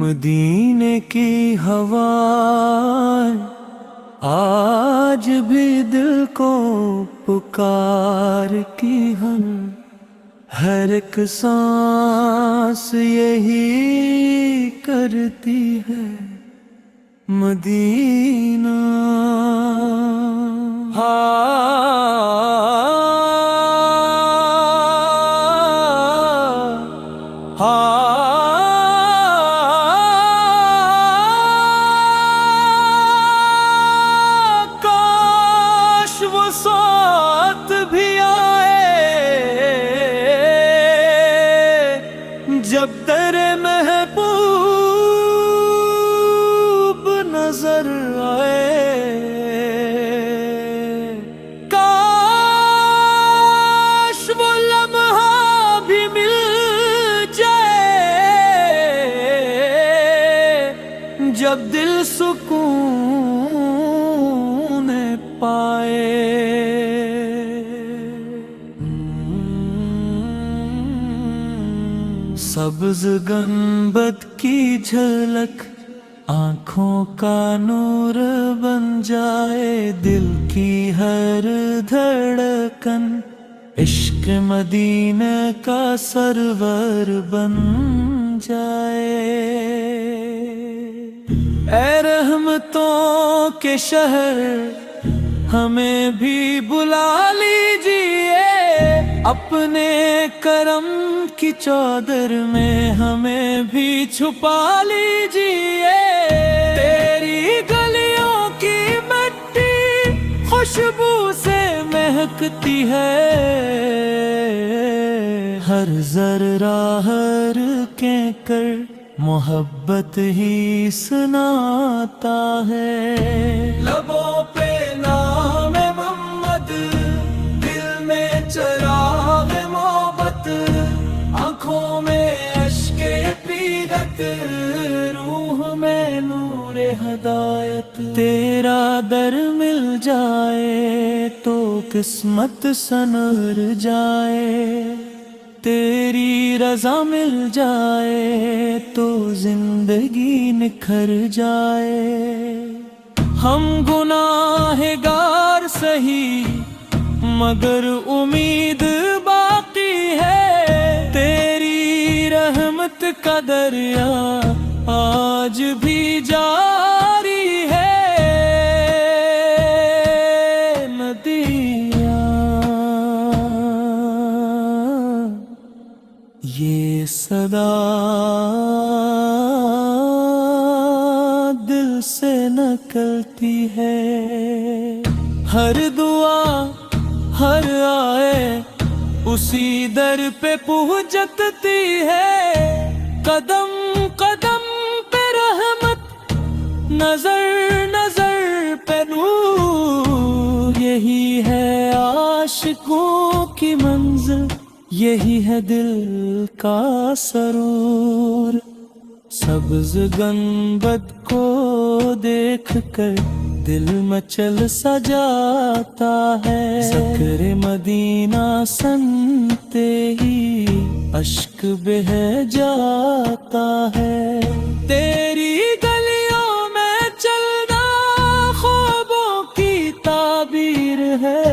مدینے کی ہوا آج بھی دل کو پکارتی ہے، ہر ایک سانس یہی کرتی ہے مدینہ۔ کاش وہ ساتھ بھی آئے جب در محبوب نظر آئے، کاش وہ لمحہ بھی مل جائے جب دل سکون پائے۔ سبز گنبد کی جھلک آنکھوں کا نور بن جائے، دل کی ہر دھڑکن عشق مدینہ کا سرور بن جائے۔ اے رحمتوں کے شہر ہمیں بھی بلا لیجئے، اپنے کرم کی چادر میں ہمیں بھی چھپا لیجئے۔ تیری گلیوں کی مٹی خوشبو سے مہکتی ہے، ہر ذرہ ہر کینکر محبت ہی سناتا ہے۔ لبوں پہ نام محمد، دل میں چراغ محبت، آنکھوں میں اشک پیرت، روح میں نور ہدایت۔ تیرا در مل جائے تو قسمت سنور جائے، تیری رضا مل جائے تو زندگی نکھر جائے۔ ہم گناہگار سہی مگر امید باقی ہے، تیری رحمت کا دریا آج بھی جاری ہے۔ یہ صدا دل سے نکلتی ہے، ہر دعا ہر آئے اسی در پہ پہنچتی ہے، قدم قدم پہ رحمت، نظر نظر پہ نور، یہی ہے عاشقوں کی منزل، یہی ہے دل کا سرور۔ سبز گنبد کو دیکھ کر دل مچل سا جاتا ہے، ذکر مدینہ سنتے ہی اشک بہہ جاتا ہے۔ تیری گلیوں میں چلنا خوابوں کی تعبیر ہے،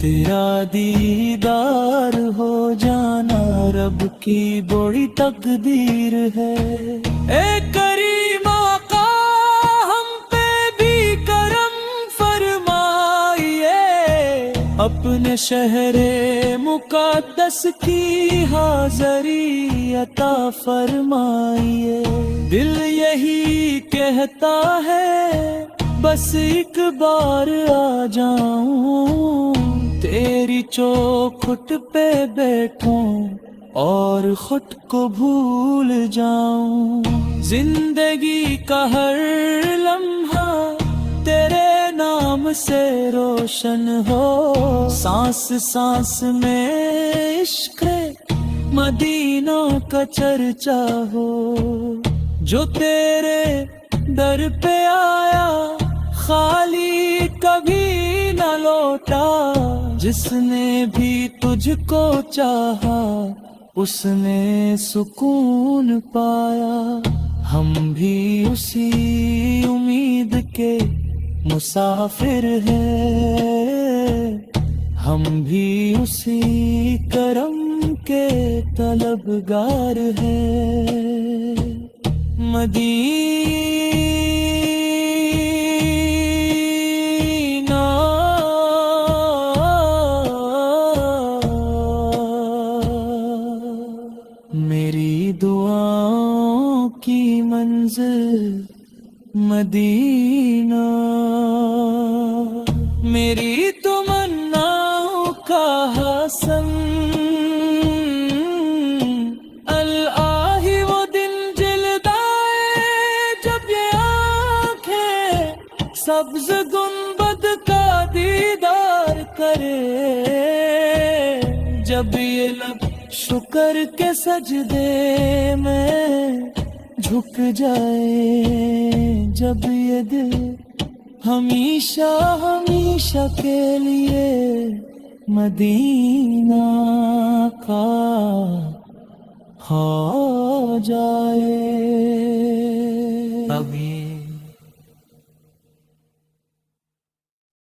تیرا دیدار ہو جانا رب کی بڑی تقدیر ہے۔ اے کریم آقا ہم پہ بھی کرم فرمائیے، اپنے شہر مقدس کی حاضری عطا فرمائیے۔ دل یہی کہتا ہے بس ایک بار آ جاؤں، تیری چوکھٹ پہ بیٹھوں اور خود کو بھول جاؤں، زندگی کا ہر لمحہ تیرے نام سے روشن ہو، سانس سانس میں عشق مدینہ کا چرچا ہو جو تیرے در پہ آیا خالی کبھی نہ لوٹا جس نے بھی تجھ کو چاہا اس نے سکون پایا ہم بھی اسی امید کے مسافر ہیں ہم بھی اسی کرم کے طلبگار ہیں مدینہ میری دعاؤں کی منزل مدینہ میری تمناؤں کا حسن الہی وہ دن جلدائے جب یہ آنکھیں سبز گنبد کا دیدار کرے جب یہ لب شکر کے سجدے میں جھک جائے جب یہ دل ہمیشہ ہمیشہ کے لیے مدینہ کا ہو جائے